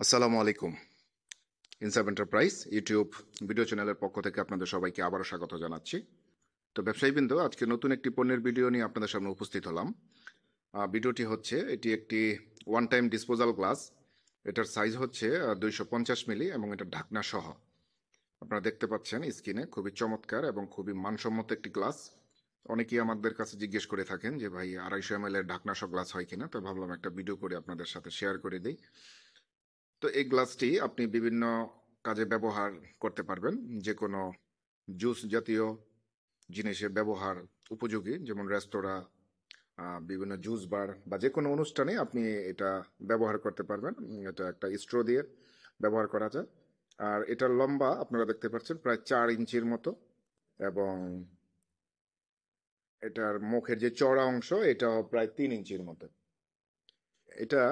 আসসালামু আলাইকুম। ইনসাফ এন্টারপ্রাইজ ইউটিউব ভিডিও চ্যানেলের পক্ষ থেকে আপনাদের সবাইকে আবারও স্বাগত জানাচ্ছি। তো ব্যবসায়ীবৃন্দ, আজকে নতুন একটি পণ্যের ভিডিও নিয়ে আপনাদের সামনে উপস্থিত হলাম। ভিডিওটি হচ্ছে, এটি একটি ওয়ান টাইম ডিসপোজাল গ্লাস। এটার সাইজ হচ্ছে 250 মিলি এবং এটা ঢাকনা সহ। আপনারা দেখতে পাচ্ছেন স্ক্রিনে, খুবই চমৎকার এবং খুবই মানসম্মত একটি গ্লাস। অনেকেই আমাদের কাছে জিজ্ঞেস করে থাকেন যে ভাই 250 ml এর ঢাকনা সহ গ্লাস হয় কিনা, তো ভাবলাম একটা ভিডিও করে আপনাদের সাথে শেয়ার করে দিই। তো এই গ্লাসটি আপনি বিভিন্ন কাজে ব্যবহার করতে পারবেন। যে কোনো জুস জাতীয় জিনিসে ব্যবহার উপযোগী, যেমন রেস্তোরাঁ, বিভিন্ন জুস বার বা যে কোনো অনুষ্ঠানে আপনি এটা ব্যবহার করতে পারবেন। এটা একটা স্ট্রো দিয়ে ব্যবহার করা যায়। আর এটার লম্বা আপনারা দেখতে পাচ্ছেন প্রায় 4 ইঞ্চির মতো, এবং এটার মুখের যে চওড়া অংশ এটাও প্রায় 3 ইঞ্চির মতো। এটা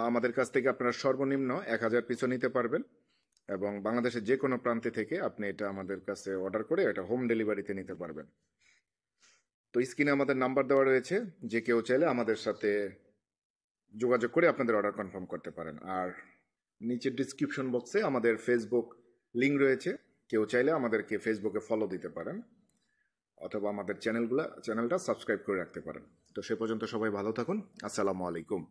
আমাদের কাছ থেকে আপনারা সর্বনিম্ন 1000 পিসও নিতে পারবেন, এবং বাংলাদেশের যে কোনো প্রান্তে থেকে আপনি এটা আমাদের কাছে অর্ডার করে এটা হোম ডেলিভারিতে নিতে পারবেন। তো স্ক্রিনে আমাদের নাম্বার দেওয়া রয়েছে, যে কেউ চাইলে আমাদের সাথে যোগাযোগ করে আপনাদের অর্ডার কনফার্ম করতে পারেন। আর নিচের ডিসক্রিপশন বক্সে আমাদের ফেসবুক লিঙ্ক রয়েছে, কেউ চাইলে আমাদেরকে ফেসবুকে ফলো দিতে পারেন, অথবা আমাদের চ্যানেলটা সাবস্ক্রাইব করে রাখতে পারেন। তো সে পর্যন্ত সবাই ভালো থাকুন। আসসালামু আলাইকুম।